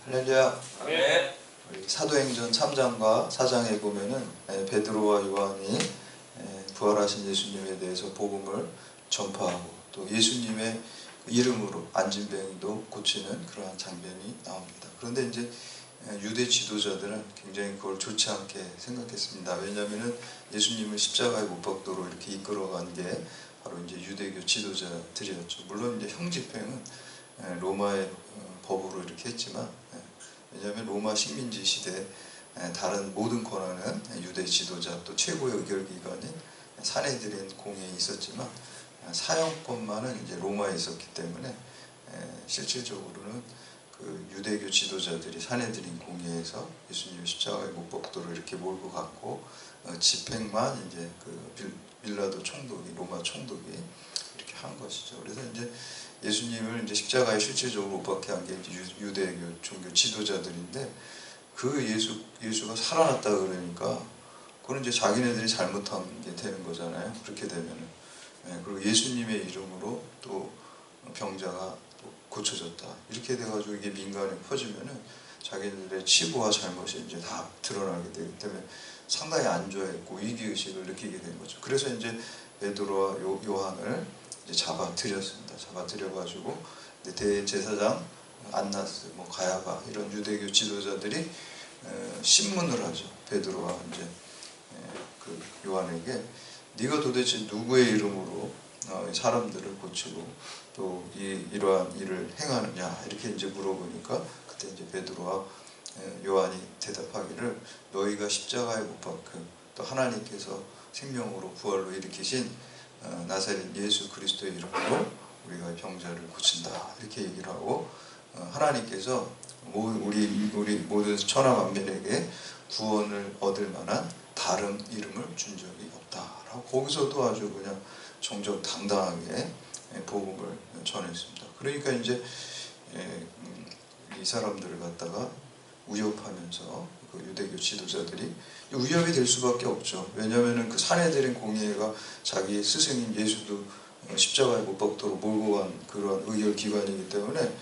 할렐루야. 네. 사도행전 3장과 4장에 보면은 베드로와 요한이 부활하신 예수님에 대해서 복음을 전파하고 또 예수님의 이름으로 안진병도 고치는 그러한 장면이 나옵니다. 그런데 이제 유대 지도자들은 굉장히 그걸 좋지 않게 생각했습니다. 왜냐하면은 예수님을 십자가에 못 박도록 이렇게 이끌어간 게 바로 이제 유대교 지도자들이었죠. 물론 이제 형집행은 로마의 법으로 이렇게 했지만, 왜냐하면 로마 식민지 시대 다른 모든 권한은 유대 지도자 또 최고의 의결기관인 산헤드린 공회에 있었지만 사형권만은 이제 로마에 있었기 때문에 실질적으로는 그 유대교 지도자들이 산헤드린 공회에서 예수님의 십자가의 못 박도를 이렇게 몰고 갔고 집행만 이제 그 빌라도 총독이 로마 총독이 이렇게 한 것이죠. 그래서 이제 예수님을 이제 십자가에 실질적으로 못 박게 한 게 유대교 종교 지도자들인데 그 예수가 살아났다 그러니까 그건 이제 자기네들이 잘못한 게 되는 거잖아요. 그렇게 되면은 그리고 예수님의 이름으로 또 병자가 또 고쳐졌다 이렇게 돼가지고 이게 민간에 퍼지면은 자기네들의 치부와 잘못이 이제 다 드러나게 되기 때문에 상당히 안 좋아했고 위기의식을 느끼게 된 거죠. 그래서 이제 베드로와 요한을 이제 잡아들였습니다. 잡아들여가지고 대제사장 안나스, 가야바 이런 유대교 지도자들이 신문을 하죠. 베드로와 이제 그 요한에게 네가 도대체 누구의 이름으로 사람들을 고치고 또 이러한 일을 행하느냐 이렇게 이제 물어보니까 그때 이제 베드로와 요한이 대답하기를 너희가 십자가에 못 박힌 또 하나님께서 생명으로 부활로 일으키신 나사렛 예수 그리스도의 이름으로 우리가 병자를 고친다 이렇게 얘기를 하고 하나님께서 우리 모든 천하 만민에게 구원을 얻을 만한 다른 이름을 준 적이 없다라고 거기서도 아주 그냥 정정당당하게 복음을 전했습니다. 그러니까 이제 이 사람들을 갖다가 위협하면서 그 유대교 지도자들이 위협이 될 수밖에 없죠. 왜냐하면 그 산헤드린 공회가 자기 스승인 예수도 십자가에 못 박도록 몰고 간 그런 의결 기관이기 때문에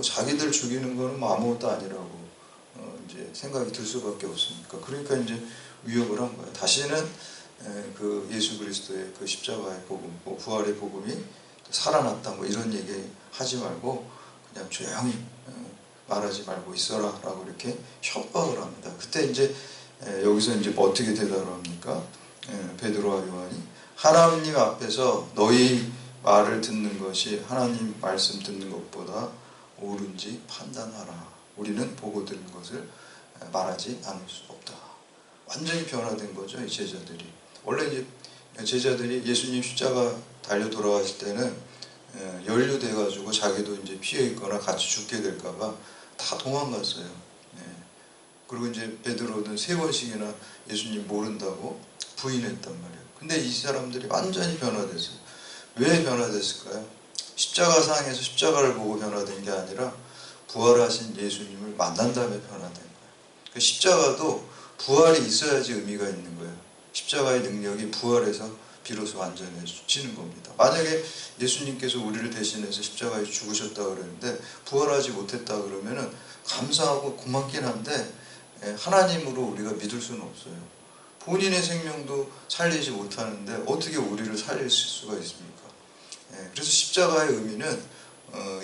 자기들 죽이는 거는 아무것도 아니라고 이제 생각이 들 수밖에 없으니까 그러니까 이제 위협을 한 거예요. 다시는 그 예수 그리스도의 그 십자가의 복음, 부활의 복음이 살아났다 이런 얘기 하지 말고 그냥 조용히 말하지 말고 있어라라고 이렇게 협박을 합니다. 그때 이제 여기서 이제 어떻게 대답을 합니까? 베드로와 요한이 하나님 앞에서 너희 말을 듣는 것이 하나님 말씀 듣는 것보다 옳은지 판단하라. 우리는 보고 들은 것을 말하지 않을 수 없다. 완전히 변화된 거죠, 이 제자들이. 원래 이제 제자들이 예수님 십자가 달려 돌아가실 때는 연루돼가지고 자기도 이제 피해 있거나 같이 죽게 될까봐 다 도망갔어요. 그리고 이제 베드로는 3번씩이나 예수님 모른다고 부인했단 말이에요. 근데 이 사람들이 완전히 변화됐어요. 왜 변화됐을까요? 십자가상에서 십자가를 보고 변화된 게 아니라 부활하신 예수님을 만난 다음에 변화된 거예요. 그 십자가도 부활이 있어야지 의미가 있는 거예요. 십자가의 능력이 부활해서 비로소 완전해지는 겁니다. 만약에 예수님께서 우리를 대신해서 십자가에 죽으셨다 그러는데 부활하지 못했다 그러면은 감사하고 고맙긴 한데 하나님으로 우리가 믿을 수는 없어요. 본인의 생명도 살리지 못하는데 어떻게 우리를 살릴 수가 있습니까? 그래서 십자가의 의미는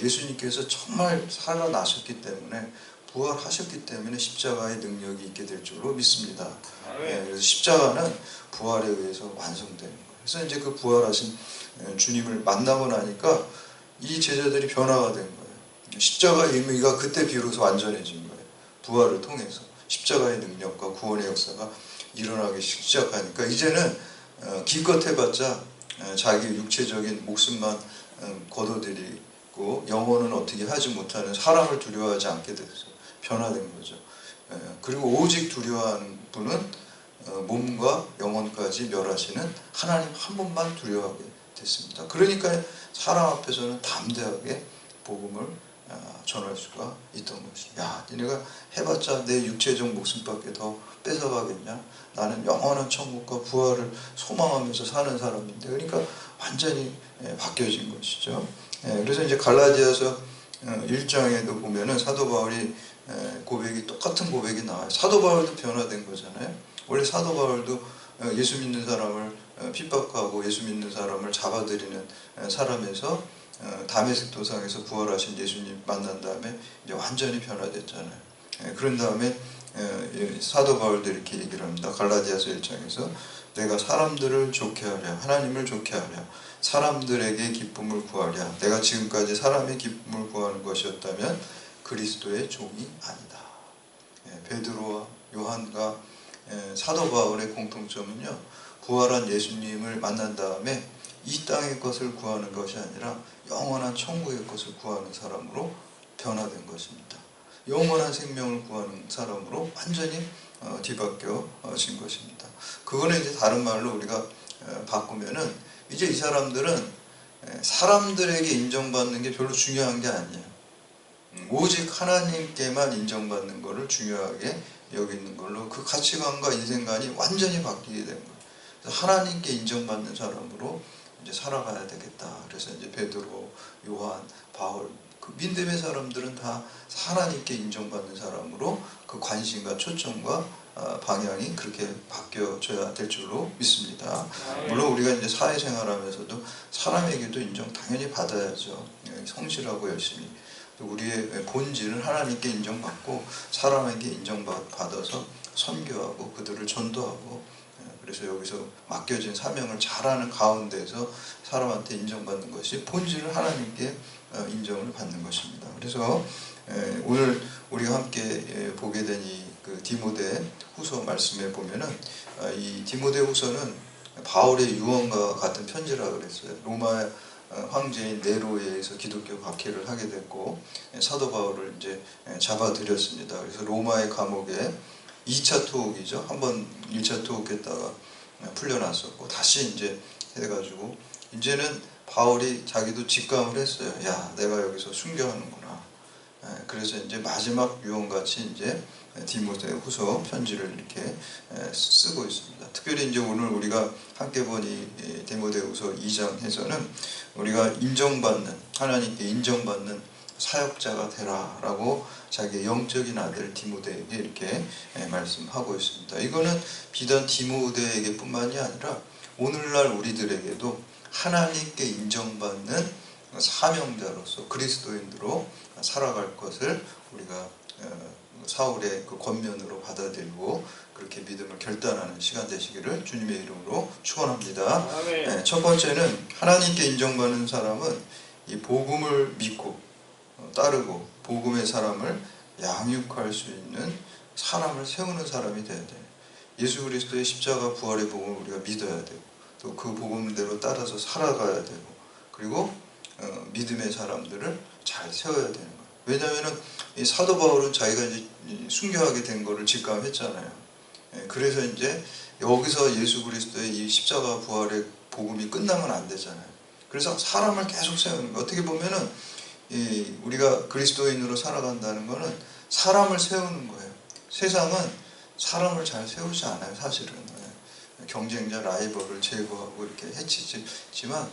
예수님께서 정말 살아나셨기 때문에 부활하셨기 때문에 십자가의 능력이 있게 될 줄로 믿습니다. 그래서 십자가는 부활에 의해서 완성되는 거예요. 그래서 이제 그 부활하신 주님을 만나고 나니까 이 제자들이 변화가 된 거예요. 십자가의 의미가 그때 비로소 완전해진 거예요. 부활을 통해서 십자가의 능력과 구원의 역사가 일어나기 시작하니까 이제는 기껏 해봤자 자기 육체적인 목숨만 거둬들이고 영혼은 어떻게 하지 못하는 사람을 두려워하지 않게 됐어요. 변화된 거죠. 그리고 오직 두려워하는 분은 몸과 영혼까지 멸하시는 하나님 한 분만 두려워하게 됐습니다. 그러니까 사람 앞에서는 담대하게 복음을 전할 수가 있던 것이죠. 야, 니네가 해봤자 내 육체적 목숨밖에 더 뺏어가겠냐? 나는 영원한 천국과 부활을 소망하면서 사는 사람인데, 그러니까 완전히 바뀌어진 것이죠. 그래서 이제 갈라디아서 1장에도 보면은 사도 바울이 고백이 똑같은 고백이 나와요. 사도 바울도 변화된 거잖아요. 원래 사도 바울도 예수 믿는 사람을 핍박하고 예수 믿는 사람을 잡아들이는 사람에서 다메섹 도상에서 부활하신 예수님 만난 다음에 이제 완전히 변화됐잖아요. 그런 다음에 사도 바울도 이렇게 얘기를 합니다. 갈라디아서 1장에서 내가 사람들을 좋게 하랴, 하나님을 좋게 하랴, 사람들에게 기쁨을 구하랴. 내가 지금까지 사람의 기쁨을 구하는 것이었다면 그리스도의 종이 아니다. 베드로와 요한과 사도 바울의 공통점은요, 부활한 예수님을 만난 다음에 이 땅의 것을 구하는 것이 아니라 영원한 천국의 것을 구하는 사람으로 변화된 것입니다. 영원한 생명을 구하는 사람으로 완전히 뒤바뀌어진 것입니다. 그거는 이제 다른 말로 우리가 바꾸면은 이제 이 사람들은 사람들에게 인정받는 게 별로 중요한 게 아니에요. 오직 하나님께만 인정받는 것을 중요하게 여기는 걸로 그 가치관과 인생관이 완전히 바뀌게 된 거예요. 하나님께 인정받는 사람으로 이제 살아가야 되겠다. 그래서 이제 베드로, 요한, 바울, 그 믿음의 사람들은 다 하나님께 인정받는 사람으로 그 관심과 초점과 방향이 그렇게 바뀌어져야 될 줄로 믿습니다. 물론 우리가 이제 사회생활하면서도 사람에게도 인정 당연히 받아야죠. 성실하고 열심히. 우리의 본질은 하나님께 인정받고 사람에게 인정받아서 선교하고 그들을 전도하고, 그래서 여기서 맡겨진 사명을 잘하는 가운데서 사람한테 인정받는 것이 본질은 하나님께 인정을 받는 것입니다. 그래서 오늘 우리가 함께 보게 된 이 그 디모데 후서 말씀에 보면은 이 디모데 후서는 바울의 유언과 같은 편지라 그랬어요. 로마 황제인 네로에 의해서 기독교 박해를 하게 됐고 사도 바울을 이제 잡아들였습니다. 그래서 로마의 감옥에 2차 투옥이죠. 한번 1차 투옥했다가 풀려났었고 다시 이제 해가지고 이제는 바울이 자기도 직감을 했어요. 야, 내가 여기서 순교하는구나. 그래서 이제 마지막 유언같이 이제 디모데 후서 편지를 이렇게 쓰고 있습니다. 특별히 이제 오늘 우리가 함께 본 이 디모데 후서 2장에서는 우리가 인정받는, 하나님께 인정받는 사역자가 되라라고 자기의 영적인 아들 디모데에게 이렇게 말씀하고 있습니다. 이거는 비단 디모데에게 뿐만이 아니라 오늘날 우리들에게도 하나님께 인정받는 사명자로서 그리스도인으로 살아갈 것을 우리가 사울의 그 권면으로 받아들이고 그렇게 믿음을 결단하는 시간 되시기를 주님의 이름으로 축원합니다. 첫 번째는 하나님께 인정받는 사람은 이 복음을 믿고 따르고 복음의 사람을 양육할 수 있는 사람을 세우는 사람이 돼야 돼요. 예수 그리스도의 십자가 부활의 복음을 우리가 믿어야 되고 또 그 복음대로 따라서 살아가야 되고 그리고 믿음의 사람들을 잘 세워야 되는 거예요. 왜냐하면 이 사도 바울은 자기가 이제 순교하게 된 거를 직감했잖아요. 그래서 이제 여기서 예수 그리스도의 이 십자가 부활의 복음이 끝나면 안 되잖아요. 그래서 사람을 계속 세우는 거예요. 어떻게 보면은 우리가 그리스도인으로 살아간다는 거는 사람을 세우는 거예요. 세상은 사람을 잘 세우지 않아요, 사실은. 경쟁자, 라이벌을 제거하고 이렇게 해치지만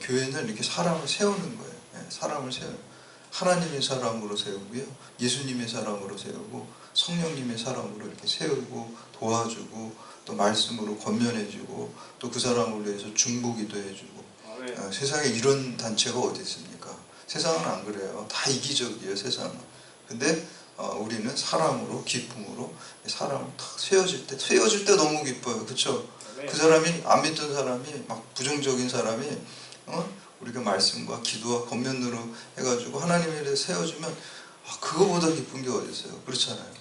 교회는 이렇게 사람을 세우는 거예요. 사람을 세우는 하나님의 사람으로 세우고요, 예수님의 사람으로 세우고 성령님의 사람으로 이렇게 세우고 도와주고 또 말씀으로 권면해주고 또 그 사람을 위해서 중보기도 해주고. 세상에 이런 단체가 어디 있습니까? 세상은 안 그래요. 다 이기적이에요, 세상은. 근데 우리는 사람으로 기쁨으로 사람을 탁 세워질 때 너무 기뻐요. 그렇죠? 그 사람이 안 믿던 사람이 막 부정적인 사람이 우리가 말씀과 기도와 권면으로 해가지고 하나님에 대해 세워주면 그거보다 기쁜 게 어디 있어요? 그렇잖아요.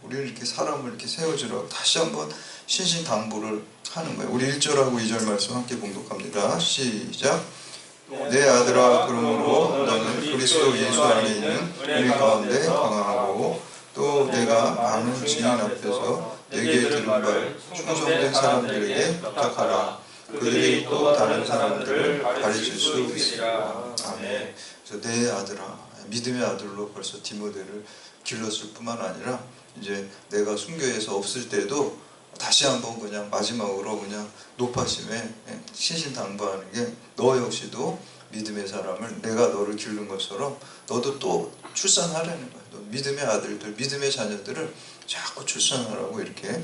우리는 이렇게 사람을 이렇게 세워주라고 다시 한번 신신당부를 하는 거예요. 우리 1절하고 2절 말씀 함께 봉독합니다. 시작. 내 아들아, 그러므로 너는 그리스도 예수 안에 있는 은혜 가운데 강하고 또 내가 많은 증인 앞에서 내게 들은 바를 충성된 사람들에게 부탁하라. 그들이 또 다른 사람들을 가르칠 수 있으리라. 아멘. 그래서 내 아들아, 믿음의 아들로 벌써 디모데를 길렀을 뿐만 아니라 이제 내가 순교해서 없을 때도 다시 한번 그냥 마지막으로 그냥 높아심에 신신당부하는 게 너 역시도 믿음의 사람을 내가 너를 기른 것처럼 너도 또 출산하라는 거예요. 너 믿음의 아들들, 믿음의 자녀들을 자꾸 출산하라고 이렇게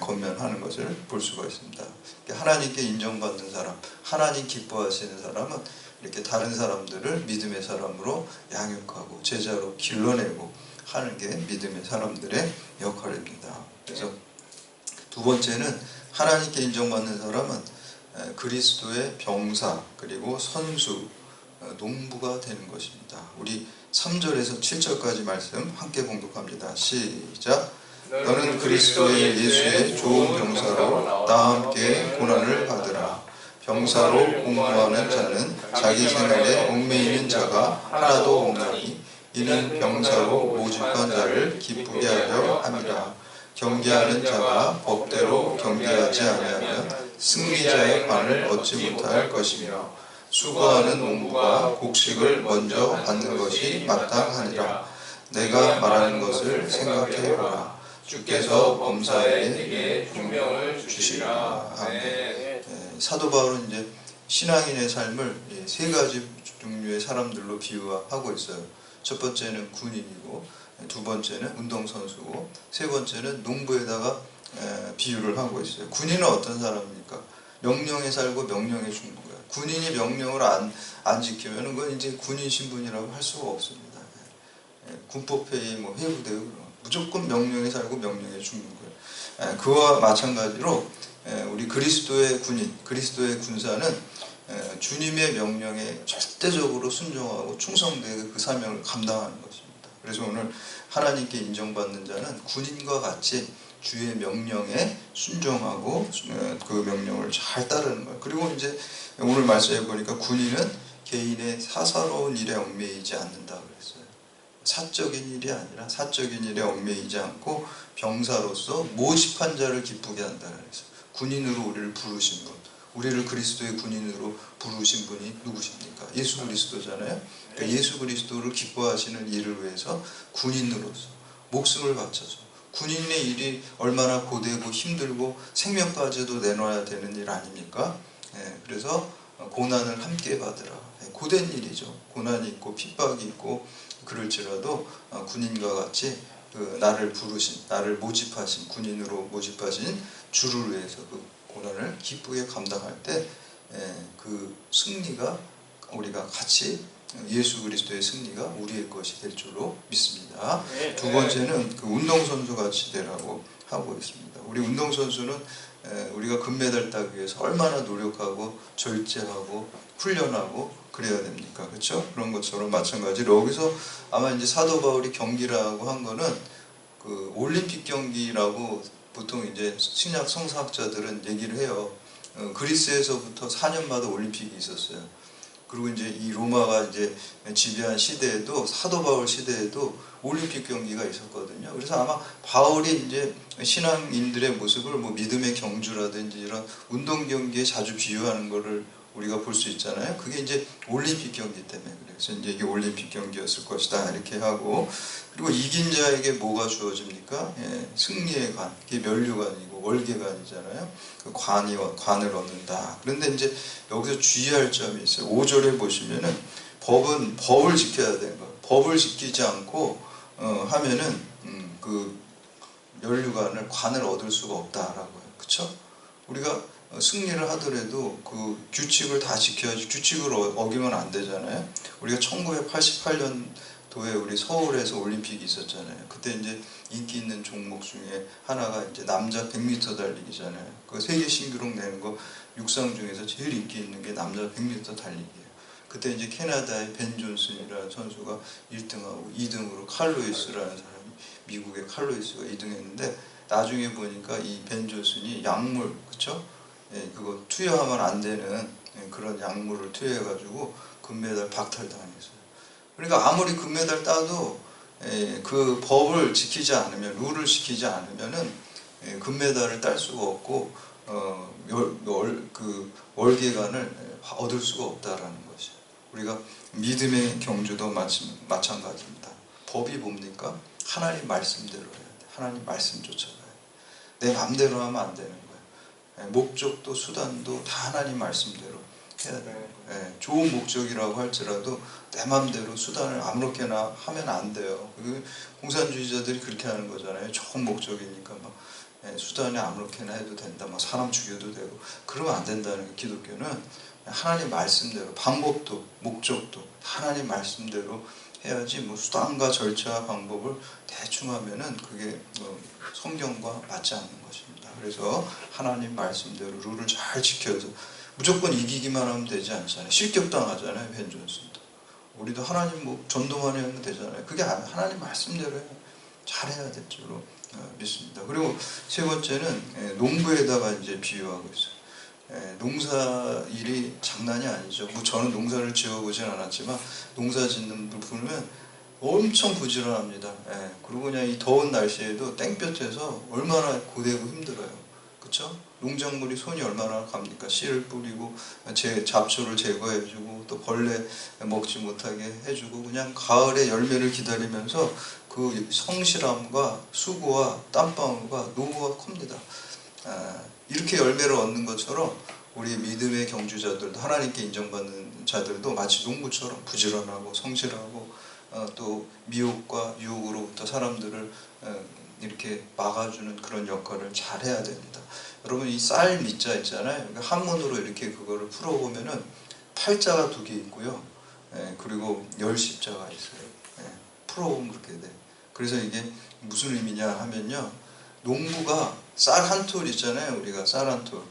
권면하는 것을 볼 수가 있습니다. 하나님께 인정받는 사람, 하나님 기뻐하시는 사람은 이렇게 다른 사람들을 믿음의 사람으로 양육하고 제자로 길러내고 하는 게 믿음의 사람들의 역할입니다. 그래서 두 번째는 하나님께 인정받는 사람은 그리스도의 병사 그리고 선수, 농부가 되는 것입니다. 우리 3절에서 7절까지 말씀 함께 봉독합니다. 시작. 너는 그리스도의 예수의 좋은 병사로 나와 함께 고난을 받으라. 병사로 공부하는 자는 자기 생활에 얽매이는 자가 하나도 없나니 이는 병사로 모집한 자를 기쁘게 하려 함이라. 경계하는 자가 법대로 경계하지 아니하면 승리자의 관을 얻지 못할 것이며 수고하는 농부가 곡식을 먼저 받는 것이 마땅하니라. 내가 말하는 것을 생각해보라. 주께서 범사에게 중명을 주시리라. 아멘. 사도 바울은 이제 신앙인의 삶을 세 가지 종류의 사람들로 비유하고 있어요. 첫 번째는 군인이고, 두 번째는 운동선수고, 세 번째는 농부에다가 비유를 하고 있어요. 군인은 어떤 사람입니까? 명령에 살고 명령에 죽는 거예요. 군인이 명령을 안 지키면 그건 이제 군인 신분이라고 할 수가 없습니다. 군법회의 회부대요. 무조건 명령에 살고 명령에 죽는 거예요. 그와 마찬가지로 우리 그리스도의 군인, 그리스도의 군사는 주님의 명령에 절대적으로 순종하고 충성되게 그 사명을 감당하는 것입니다. 그래서 오늘 하나님께 인정받는 자는 군인과 같이 주의 명령에 순종하고 그 명령을 잘 따르는 거예요. 그리고 이제 오늘 말씀해 보니까 군인은 개인의 사사로운 일에 얽매이지 않는다 그랬어요. 사적인 일이 아니라 사적인 일에 얽매이지 않고 병사로서 모집한 자를 기쁘게 한다 그랬어요. 군인으로 우리를 부르신 분, 우리를 그리스도의 군인으로 부르신 분이 누구십니까? 예수 그리스도잖아요. 그러니까 예수 그리스도를 기뻐하시는 일을 위해서 군인으로서 목숨을 바쳐서, 군인의 일이 얼마나 고되고 힘들고 생명까지도 내놔야 되는 일 아닙니까? 그래서 고난을 함께 받으라. 고된 일이죠. 고난이 있고 핍박이 있고 그럴지라도 군인과 같이 나를 부르신, 나를 모집하신, 군인으로 모집하신 주를 위해서 그 고난을 기쁘게 감당할 때 그 승리가 우리가 같이 예수 그리스도의 승리가 우리의 것이 될 줄로 믿습니다. 두 번째는 그 운동선수 같이 되라고 하고 있습니다. 우리 운동선수는 우리가 금메달 따기 위해서 얼마나 노력하고 절제하고 훈련하고 그래야 됩니까? 그렇죠? 그런 것처럼 마찬가지로 여기서 아마 이제 사도 바울이 경기라고 한 거는 그 올림픽 경기라고 보통 이제 신약 성서학자들은 얘기를 해요. 그리스에서부터 4년마다 올림픽이 있었어요. 그리고 이제 이 로마가 이제 지배한 시대에도, 사도 바울 시대에도 올림픽 경기가 있었거든요. 그래서 아마 바울이 이제 신앙인들의 모습을 믿음의 경주라든지 이런 운동 경기에 자주 비유하는 거를 우리가 볼 수 있잖아요. 그게 이제 올림픽 경기 때문에 그래요. 그래서 이제 이게 올림픽 경기였을 것이다 이렇게 하고, 그리고 이긴 자에게 뭐가 주어집니까? 승리의 관, 그게 면류관이고 월계관이잖아요. 그 관을 얻는다. 그런데 이제 여기서 주의할 점이 있어요. 5절에 보시면은 법을 지켜야 되는 거예요. 법을 지키지 않고 하면은 그 관을 얻을 수가 없다라고 해요. 그렇죠? 우리가 승리를 하더라도 그 규칙을 다 지켜야지, 규칙을 어기면 안 되잖아요. 우리가 1988년도에 우리 서울에서 올림픽이 있었잖아요. 그때 이제 인기 있는 종목 중에 하나가 이제 남자 100m 달리기잖아요. 그 세계 신기록 내는 거 육상 중에서 제일 인기 있는 게 남자 100m 달리기예요. 그때 이제 캐나다의 벤 존슨이라는 선수가 1등하고 2등으로 칼로이스라는 사람이, 미국의 칼로이스가 2등했는데 나중에 보니까 이 벤 존슨이 약물, 그쵸? 그거 투여하면 안 되는 그런 약물을 투여해가지고 금메달 박탈당했어요. 그러니까 아무리 금메달 따도 그 법을 지키지 않으면, 룰을 지키지 않으면은 금메달을 딸 수가 없고 그 월계관을 얻을 수가 없다라는 것이에요. 우리가 믿음의 경주도 마찬가지입니다. 법이 뭡니까? 하나님 말씀대로 해야 돼. 하나님 말씀 쫓아가야 돼. 내 마음대로 하면 안 되는 거예요. 목적도 수단도 다 하나님 말씀대로. 해야 돼요. 예, 좋은 목적이라고 할지라도 내 맘대로 수단을 아무렇게나 하면 안 돼요. 공산주의자들이 그렇게 하는 거잖아요. 좋은 목적이니까 막 수단이 아무렇게나 해도 된다. 막 사람 죽여도 되고 그러면 안 된다는 거예요. 기독교는 하나님 말씀대로 방법도 목적도 하나님 말씀대로 해야지 뭐 수단과 절차 방법을 대충 하면은 그게 성경과 맞지 않는 것입니다. 그래서 하나님 말씀대로 룰을 잘 지켜서 무조건 이기기만 하면 되지 않잖아요. 실격당하잖아요. 벤 존슨도. 우리도 하나님 뭐 전도만 하면 되잖아요. 그게 하나님 말씀대로 잘해야 될 줄로 믿습니다. 그리고 세 번째는 농부에다가 이제 비유하고 있어요. 농사 일이 장난이 아니죠. 뭐 저는 농사를 지어보진 않았지만 농사 짓는 분은 엄청 부지런합니다. 그리고 그냥 이 더운 날씨에도 땡볕에서 얼마나 고되고 힘들어요. 그쵸? 농작물이 손이 얼마나 갑니까? 씨를 뿌리고 잡초를 제거해주고 또 벌레 먹지 못하게 해주고 그냥 가을에 열매를 기다리면서 그 성실함과 수고와 땀방울과 노고가 큽니다. 이렇게 열매를 얻는 것처럼 우리 믿음의 경주자들도 하나님께 인정받는 자들도 마치 농부처럼 부지런하고 성실하고 또 미혹과 유혹으로부터 사람들을 이렇게 막아주는 그런 역할을 잘 해야 됩니다. 여러분 이 쌀 밑자 있잖아요. 한문으로 이렇게 그거를 풀어보면은 팔자가 2개 있고요. 그리고 열십자가 있어요. 풀어보면 그렇게 돼. 그래서 이게 무슨 의미냐 하면요. 농부가 쌀 한 톨 있잖아요. 우리가 쌀 한 톨.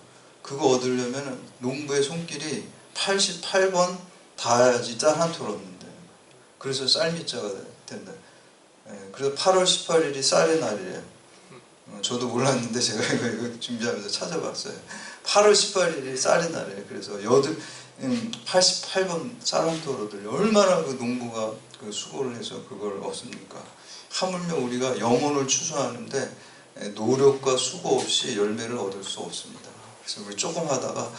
그거 얻으려면 농부의 손길이 88번 닿아야지 쌀 한 톨 얻는다. 그래서 쌀밑자가 된다. 그래서 8월 18일이 쌀의 날이에요. 저도 몰랐는데 제가 이거 준비하면서 찾아봤어요. 8월 18일이 쌀의 날이에요. 그래서 88번 쌀 한 톨 얻으려 얼마나 그 농부가 그 수고를 해서 그걸 얻습니까? 하물며 우리가 영혼을 추수하는데 노력과 수고 없이 열매를 얻을 수 없습니다. 그래서 우리 조금 하다가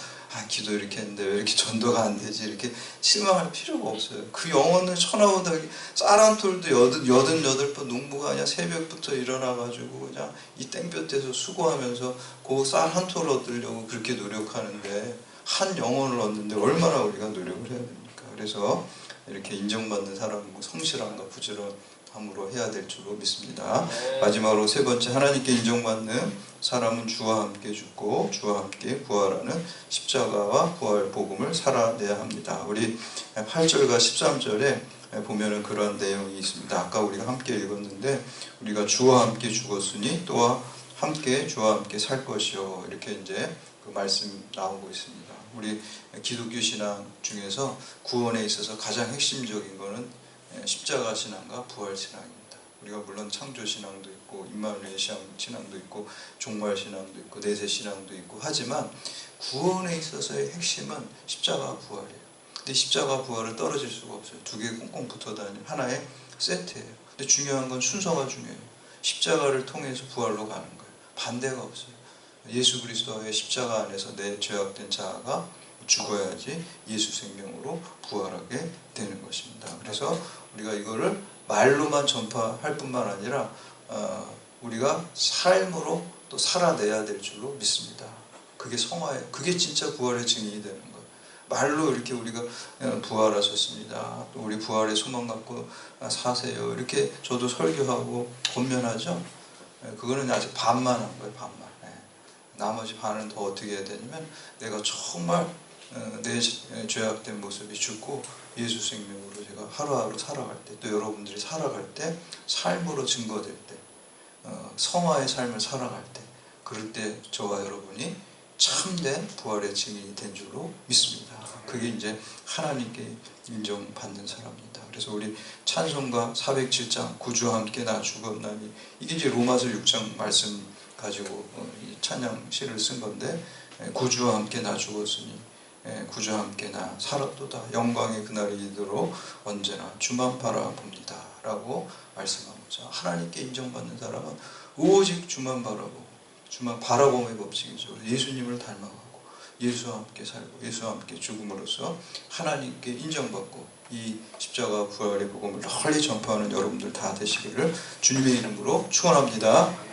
기도 이렇게 했는데 왜 이렇게 전도가 안 되지 이렇게 실망할 필요가 없어요. 그 영혼을 천하보다 쌀 한 톨도 88번 농부가 그냥 새벽부터 일어나가지고 그냥 이 땡볕에서 수고하면서 그 쌀 한 톨 얻으려고 그렇게 노력하는데 한 영혼을 얻는데 얼마나 우리가 노력을 해야 됩니까? 그래서 이렇게 인정받는 사람은 성실함과 부지런함으로 해야 될 줄로 믿습니다. 마지막으로 세 번째, 하나님께 인정받는 사람은 주와 함께 죽고 주와 함께 부활하는 십자가와 부활 복음을 살아내야 합니다. 우리 8절과 13절에 보면은 그런 내용이 있습니다. 아까 우리가 함께 읽었는데 우리가 주와 함께 죽었으니 또한 함께 주와 함께 살 것이요 이렇게 이제 그 말씀 나오고 있습니다. 우리 기독교 신앙 중에서 구원에 있어서 가장 핵심적인 것은 십자가 신앙과 부활 신앙입니다. 우리가 물론 창조 신앙도 있고 임마누엘 신앙도 있고 종말 신앙도 있고 내세 신앙도 있고 하지만 구원에 있어서의 핵심은 십자가 부활이에요. 근데 십자가 부활은 떨어질 수가 없어요. 2개 꽁꽁 붙어 다니는 하나의 세트예요. 근데 중요한 건 순서가 중요해요. 십자가를 통해서 부활로 가는 거예요. 반대가 없어요. 예수 그리스도의 십자가 안에서 내 죄악된 자아가 죽어야지 예수 생명으로 부활하게 되는 것입니다. 그래서 우리가 이거를 말로만 전파할 뿐만 아니라 우리가 삶으로 또 살아내야 될 줄로 믿습니다. 그게 성화예요. 그게 진짜 부활의 증인이 되는 거예요. 말로 이렇게 우리가 부활하셨습니다. 또 우리 부활의 소망 갖고 사세요. 이렇게 저도 설교하고 권면하죠. 그거는 아직 반만 한 거예요. 반만. 나머지 반은 더 어떻게 해야 되냐면 내가 정말 내 죄악된 모습이 죽고 예수 생명으로 제가 하루하루 살아갈 때 또 여러분들이 살아갈 때 삶으로 증거될 때 성화의 삶을 살아갈 때 그럴 때 저와 여러분이 참된 부활의 증인이 된 줄로 믿습니다. 그게 이제 하나님께 인정받는 사람입니다. 그래서 우리 찬송가 407장 구주와 함께 나 죽었나니 이게 이제 로마서 6장 말씀 가지고 이 찬양 시를 쓴 건데 구주와 함께 나 죽었으니 구주와 함께 나 살았도다 영광의 그날이 이르도록 언제나 주만 바라봅니다 라고 말씀하고자 하나님께 인정받는 사람은 오직 주만 바라보고 주만 바라봄의 법칙이죠. 예수님을 닮아가고 예수와 함께 살고 예수와 함께 죽음으로써 하나님께 인정받고 이 십자가 부활의 복음을 널리 전파하는 여러분들 다 되시기를 주님의 이름으로 축원합니다.